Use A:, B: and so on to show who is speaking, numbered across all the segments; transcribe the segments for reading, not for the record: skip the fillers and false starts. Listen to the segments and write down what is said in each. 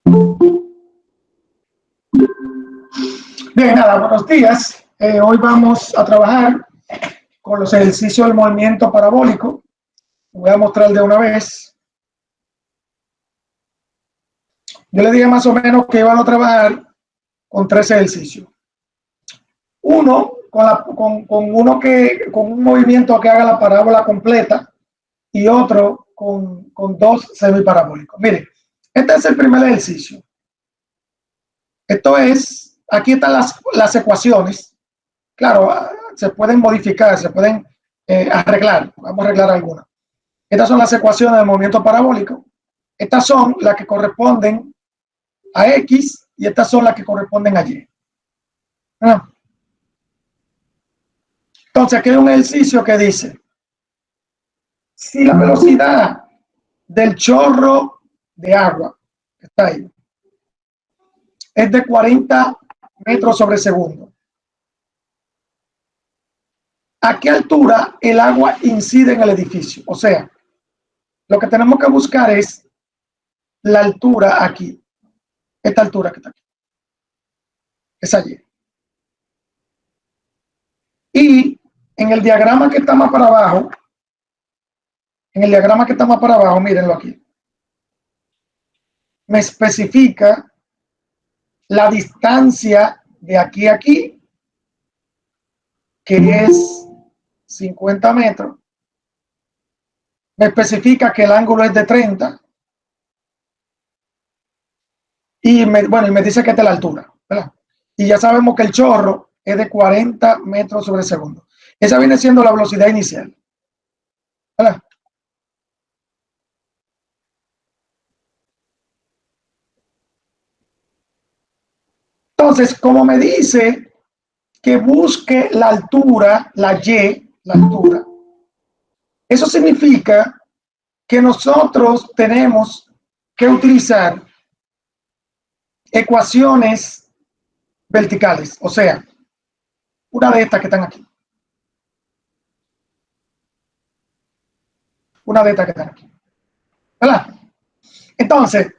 A: Bien, nada, buenos días. Hoy vamos a trabajar con los ejercicios del movimiento parabólico. Voy a mostrar de una vez. Yo le dije más o menos que iban a trabajar con 3 ejercicios. Uno, con un movimiento que haga la parábola completa y otro con 2 semiparabólicos. Mire, este es el primer ejercicio. Esto es, aquí están las ecuaciones. Claro, se pueden modificar, se pueden arreglar. Vamos a arreglar algunas. Estas son las ecuaciones del movimiento parabólico. Estas son las que corresponden a X y estas son las que corresponden a Y. ¿Ah? Entonces, aquí hay un ejercicio que dice, si la velocidad del chorro de agua, que está ahí, es de 40 metros sobre segundo, ¿a qué altura el agua incide en el edificio? O sea, lo que tenemos que buscar es la altura aquí, esta altura que está aquí, es allí. Y en el diagrama que está más para abajo, mírenlo aquí, me especifica la distancia de aquí a aquí, que es 50 metros. Me especifica que el ángulo es de 30. Y me dice que esta es la altura, ¿verdad? Y ya sabemos que el chorro es de 40 metros sobre segundo. Esa viene siendo la velocidad inicial, ¿verdad? Entonces, como me dice que busque la altura, la Y, la altura, eso significa que nosotros tenemos que utilizar ecuaciones verticales, o sea, una de estas que están aquí. Una de estas que están aquí, ¿verdad? Entonces,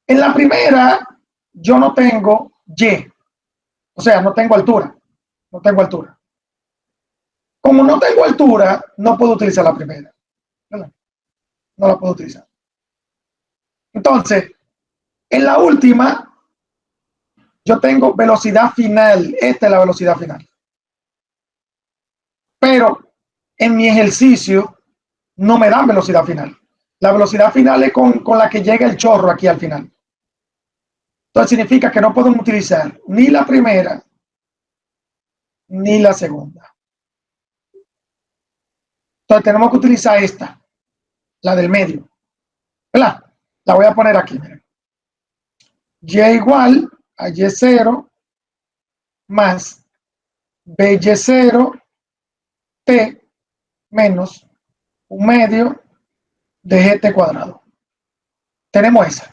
A: en la primera, yo no tengo Y, o sea, no tengo altura, no tengo altura. Como no tengo altura, no puedo utilizar la primera, ¿verdad? No la puedo utilizar. Entonces, en la última, yo tengo velocidad final, esta es la velocidad final. Pero en mi ejercicio no me dan velocidad final. La velocidad final es con la que llega el chorro aquí al final. Entonces significa que no podemos utilizar ni la primera ni la segunda. Entonces tenemos que utilizar esta, la del medio, ¿verdad? La voy a poner aquí, miren. Y igual a Y0 más BY0 T menos un medio de GT cuadrado. Tenemos esa.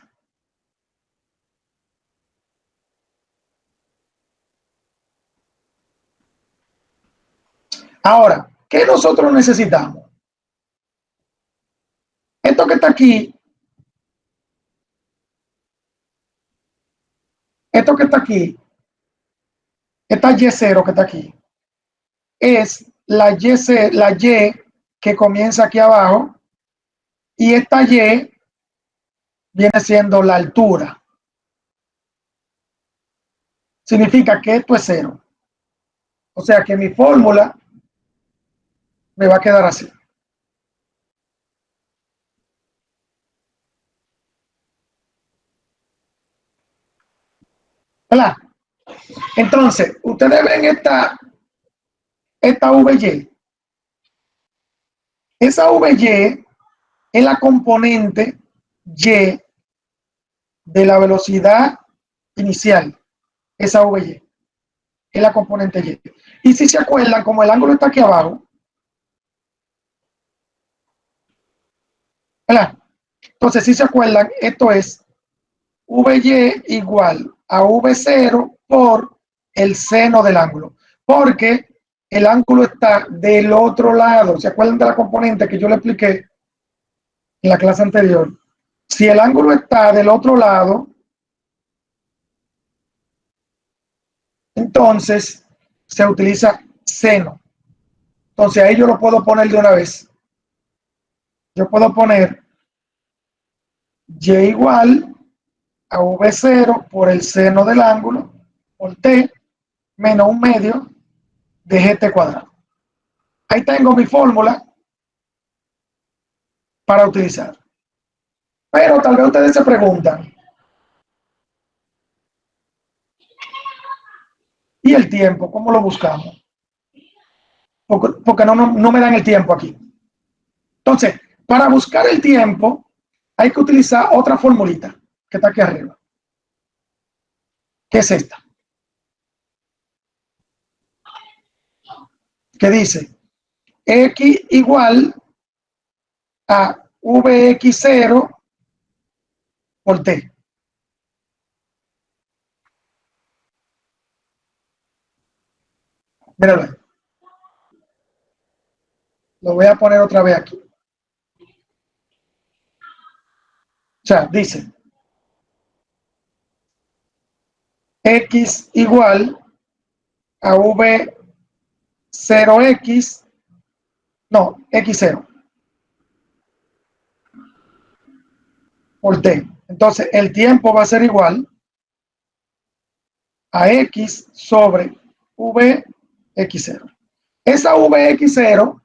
A: Ahora, ¿qué nosotros necesitamos? Esto que está aquí, esta Y0 que está aquí, es la Y que comienza aquí abajo, y esta Y viene siendo la altura. Significa que esto es 0. O sea que mi fórmula me va a quedar así. ¿Verdad? Entonces, ustedes ven esta VY. Esa VY es la componente Y de la velocidad inicial. Esa VY es la componente Y. Y si se acuerdan, como el ángulo está aquí abajo, ¿verdad? Entonces, si se acuerdan, esto es VY igual a V0 por el seno del ángulo, porque el ángulo está del otro lado. ¿Se acuerdan de la componente que yo le expliqué en la clase anterior? Si el ángulo está del otro lado, entonces se utiliza seno. Entonces ahí yo lo puedo poner de una vez. Yo puedo poner y igual a v0 por el seno del ángulo por t menos 1/2 de gt cuadrado. Ahí tengo mi fórmula para utilizar. Pero tal vez ustedes se preguntan, ¿y el tiempo? ¿Cómo lo buscamos? Porque no me dan el tiempo aquí. Entonces, para buscar el tiempo, hay que utilizar otra formulita que está aquí arriba, que es esta, que dice x igual a vx0 por t. Míralo. Lo voy a poner otra vez aquí. O sea, dice x igual a v0x, no, x0 por t. Entonces, el tiempo va a ser igual a x sobre vx0. Esa vx0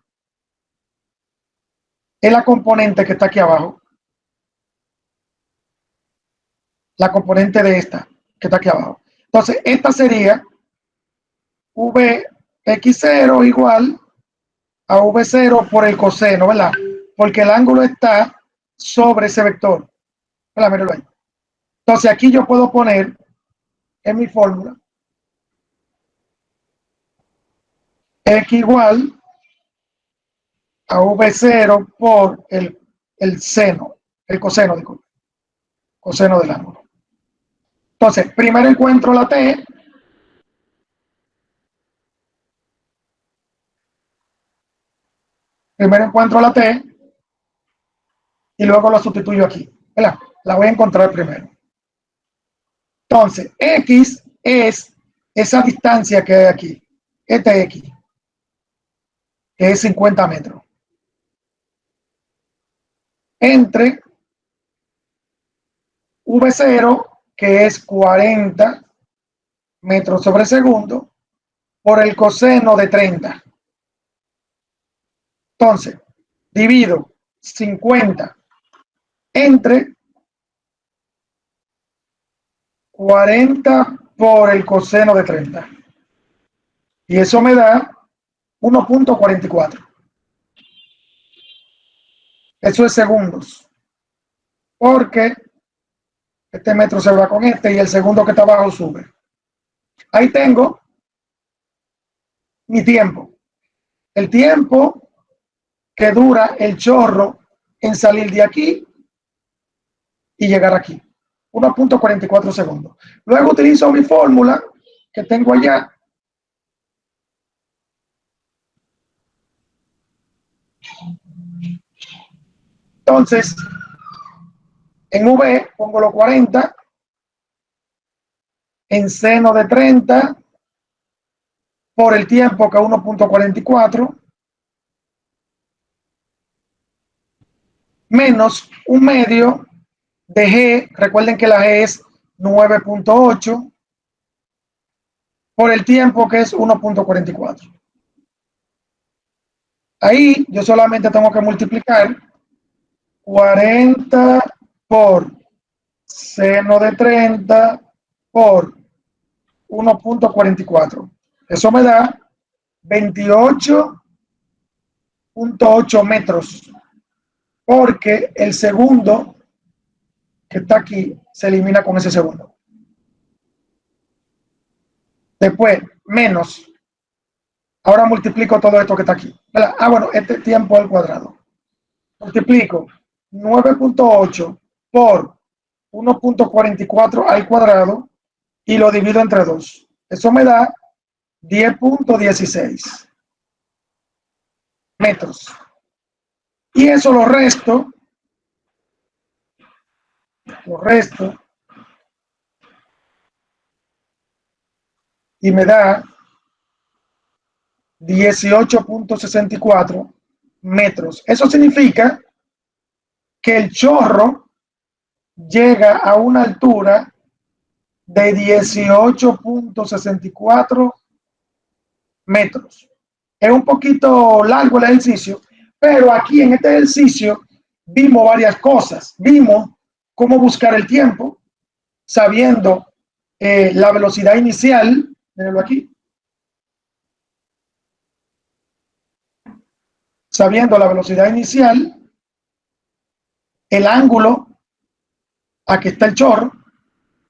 A: es la componente que está aquí abajo. La componente de esta que está aquí abajo. Entonces, esta sería vx0 igual a v0 por el coseno, ¿verdad? Porque el ángulo está sobre ese vector. ¿Verdad? Míralo ahí. Entonces, aquí yo puedo poner en mi fórmula x igual a v0 por el seno, el coseno, disculpe, coseno del ángulo. Entonces, primero encuentro la t. Primero encuentro la t y luego la sustituyo aquí. ¿Verdad? La voy a encontrar primero. Entonces, x es esa distancia que hay aquí. Este x, que es 50 metros. Entre v0, que es 40 metros sobre segundo, por el coseno de 30. Entonces, divido 50 entre 40 por el coseno de 30. Y eso me da 1.44. Eso es segundos. Porque este metro se va con este y el segundo que está abajo sube. Ahí tengo mi tiempo. El tiempo que dura el chorro en salir de aquí y llegar aquí. 1.44 segundos. Luego utilizo mi fórmula que tengo allá. Entonces, en V pongo los 40, en seno de 30, por el tiempo que es 1.44, menos 1/2 de G, recuerden que la G es 9.8, por el tiempo que es 1.44. Ahí yo solamente tengo que multiplicar 40 por seno de 30 por 1.44. Eso me da 28.8 metros, porque el segundo que está aquí se elimina con ese segundo. Después, menos. Ahora multiplico todo esto que está aquí. Ah, bueno, este tiempo al cuadrado. Multiplico 9.8 por 1.44 al cuadrado y lo divido entre 2. Eso me da 10.16 metros. Y eso lo resto y me da 18.64 metros. Eso significa que el chorro llega a una altura de 18.64 metros. Es un poquito largo el ejercicio, pero aquí en este ejercicio vimos varias cosas. Vimos cómo buscar el tiempo, sabiendo la velocidad inicial, mírenlo aquí, sabiendo la velocidad inicial, el ángulo a que está el chorro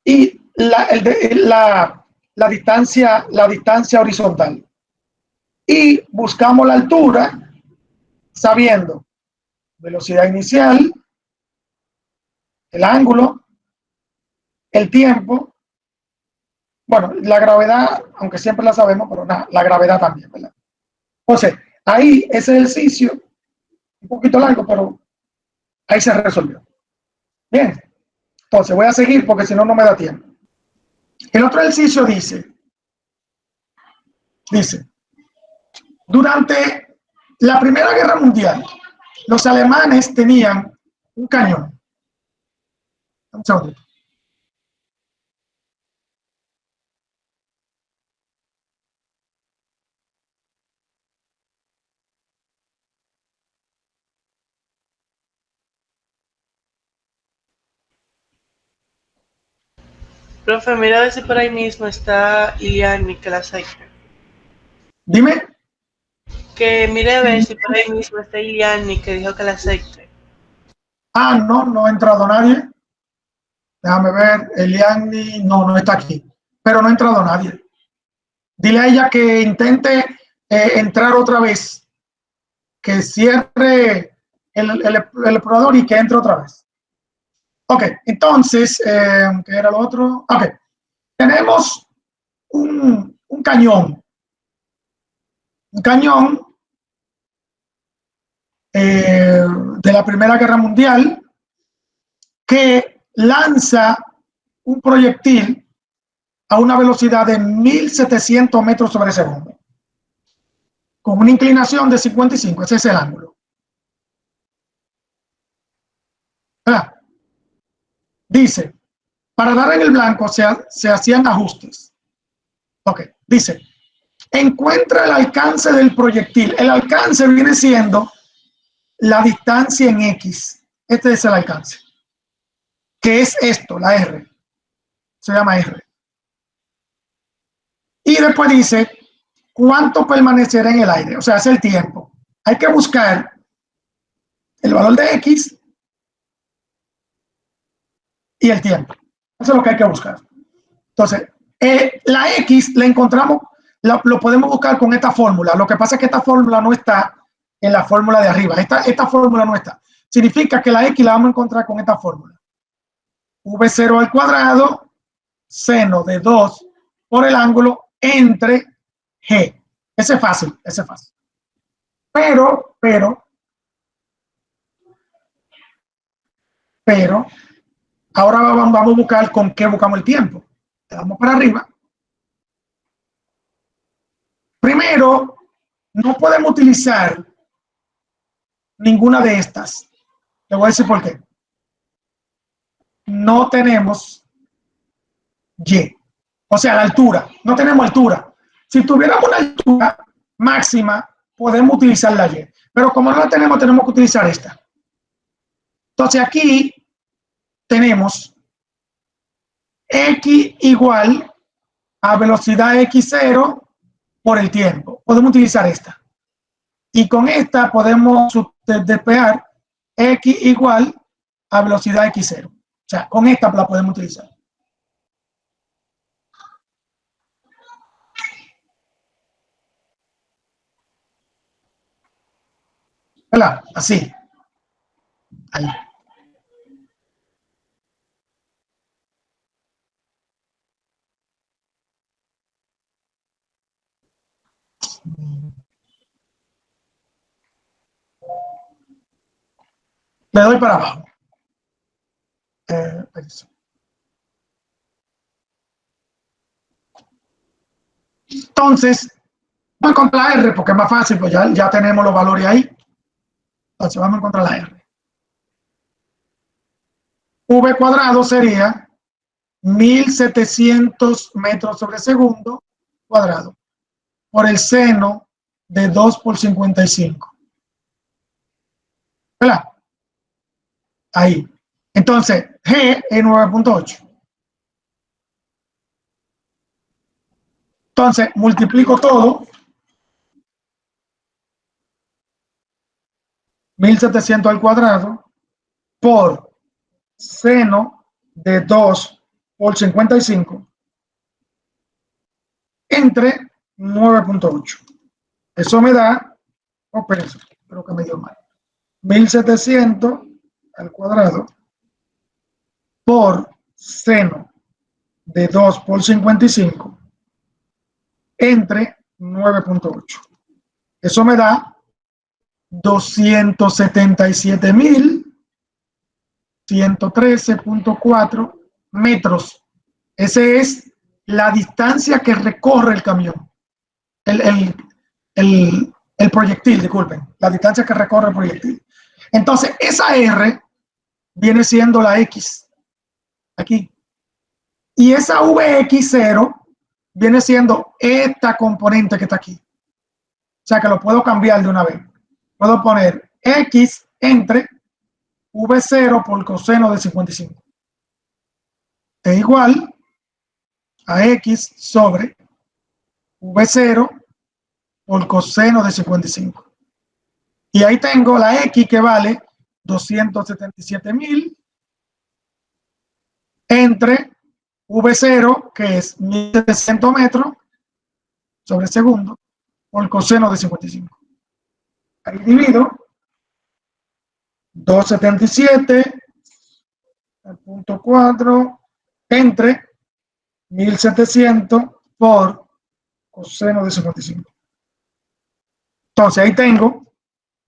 A: y la distancia horizontal. Y buscamos la altura sabiendo velocidad inicial, el ángulo, el tiempo, bueno, la gravedad, aunque siempre la sabemos, pero nada, la gravedad también, ¿verdad? Entonces, ahí ese ejercicio, un poquito largo, pero ahí se resolvió. Bien, entonces voy a seguir porque si no, no me da tiempo. El otro ejercicio dice, durante la Primera Guerra Mundial, los alemanes tenían un cañón. Un segundo.
B: Profe, mira a ver si por ahí mismo está Iliani que la acepte.
A: Dime.
B: Que mire a ver si por ahí mismo está Iliani que dijo que la acepte.
A: Ah, no, no ha entrado nadie. Déjame ver, Eliani, no, no está aquí. Pero no ha entrado nadie. Dile a ella que intente entrar otra vez, que cierre el explorador y que entre otra vez. Ok, entonces, ¿qué era lo otro? Ok, tenemos un cañón. Un cañón de la Primera Guerra Mundial que lanza un proyectil a una velocidad de 1.700 metros sobre segundo, con una inclinación de 55, ese es el ángulo. ¿Verdad? Dice, para dar en el blanco se hacían ajustes. Ok, dice, encuentra el alcance del proyectil. El alcance viene siendo la distancia en X. Este es el alcance. ¿Qué es esto? La R. Se llama R. Y después dice, ¿cuánto permanecerá en el aire? O sea, es el tiempo. Hay que buscar el valor de X y el tiempo. Eso es lo que hay que buscar. Entonces, la X la encontramos, lo podemos buscar con esta fórmula. Lo que pasa es que esta fórmula no está en la fórmula de arriba. Esta fórmula no está. Significa que la X la vamos a encontrar con esta fórmula. V0 al cuadrado, seno de 2 por el ángulo entre G. Ese es fácil, ese es fácil. Pero, ahora vamos a buscar con qué buscamos el tiempo. Le damos para arriba. Primero, no podemos utilizar ninguna de estas. Le voy a decir por qué. No tenemos Y. O sea, la altura. No tenemos altura. Si tuviéramos una altura máxima, podemos utilizar la Y. Pero como no la tenemos, tenemos que utilizar esta. Entonces aquí tenemos X igual a velocidad X0 por el tiempo. Podemos utilizar esta. Y con esta podemos despejar X igual a velocidad X0. O sea, con esta la podemos utilizar. ¿Verdad? Así. Ahí. Le doy para abajo. Eso. Entonces, vamos a encontrar la R porque es más fácil, pues ya tenemos los valores ahí. Entonces, vamos a encontrar la R. V cuadrado sería 1700 metros sobre segundo cuadrado por el seno de 2 por 55. ¿Verdad? Ahí. Entonces, G es 9.8. Entonces, multiplico todo. 1700 al cuadrado por seno de 2 por 55 entre 9.8. Eso me da, creo que me dio mal. 1700 al cuadrado por seno de 2 por 55 entre 9.8. Eso me da 277.113.4 metros. Esa es la distancia que recorre el camión. El proyectil, disculpen. La distancia que recorre el proyectil. Entonces, esa R viene siendo la X. Aquí. Y esa VX0 viene siendo esta componente que está aquí. O sea que lo puedo cambiar de una vez. Puedo poner X entre V0 por coseno de 55. Es igual a X sobre V0 por coseno de 55. Y ahí tengo la X que vale 277.000 entre V0, que es 1700 metros sobre segundo, por coseno de 55. Ahí divido 277.4 entre 1700 por coseno de 55. Entonces ahí tengo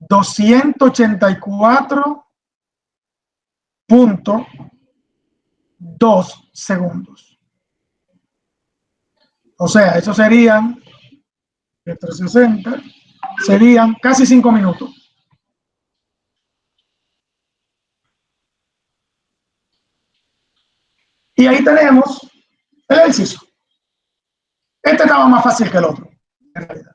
A: 284.2 segundos. O sea, eso serían de 360, serían casi 5 minutos. Y ahí tenemos el ejercicio. Este estaba más fácil que el otro, en realidad.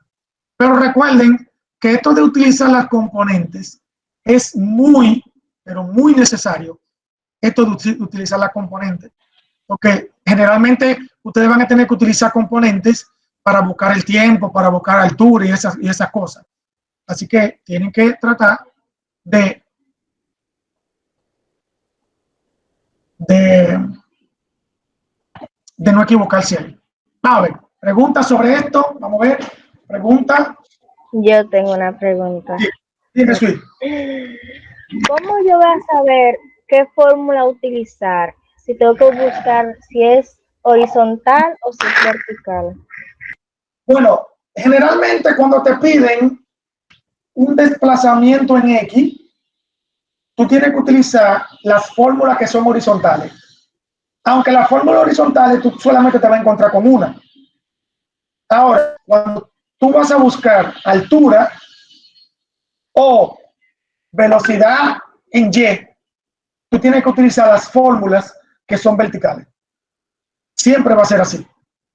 A: Pero recuerden que esto de utilizar las componentes es muy, pero muy necesario. Esto de utilizar las componentes. Porque generalmente ustedes van a tener que utilizar componentes para buscar el tiempo, para buscar altura y esas cosas. Así que tienen que tratar de no equivocarse ahí. A ver, preguntas sobre esto. Vamos a ver. Pregunta.
C: Yo tengo una pregunta.
A: Sí, dime, Sweet.
C: ¿Cómo yo voy a saber qué fórmula utilizar? Si tengo que buscar si es horizontal o si es vertical.
A: Bueno, generalmente cuando te piden un desplazamiento en X, tú tienes que utilizar las fórmulas que son horizontales. Aunque las fórmulas horizontales tú solamente te vas a encontrar con una. Ahora, cuando tú vas a buscar altura o velocidad en Y, tú tienes que utilizar las fórmulas que son verticales. Siempre va a ser así.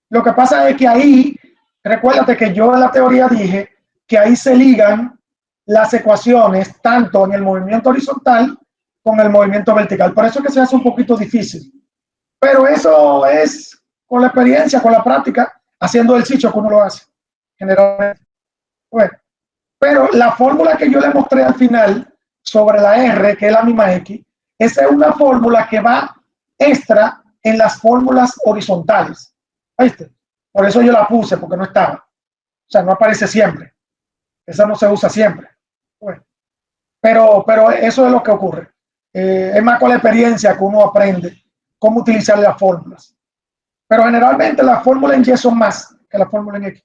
A: Lo que pasa es que ahí, recuérdate que yo en la teoría dije que ahí se ligan las ecuaciones tanto en el movimiento horizontal como en el movimiento vertical. Por eso es que se hace un poquito difícil. Pero eso es con la experiencia, con la práctica, haciendo el ejercicio que uno lo hace, generalmente. Bueno, pero la fórmula que yo le mostré al final sobre la R, que es la misma X, esa es una fórmula que va extra en las fórmulas horizontales. ¿Viste? Por eso yo la puse, porque no estaba. O sea, no aparece siempre. Esa no se usa siempre. Bueno, pero eso es lo que ocurre. Es más con la experiencia que uno aprende cómo utilizar las fórmulas. Pero generalmente las fórmulas en Y son más que las fórmulas en X.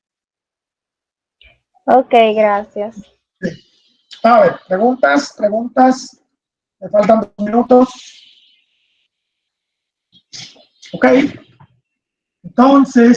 C: Ok, gracias.
A: Sí. A ver, preguntas. Me faltan 2 minutos. Ok. Entonces,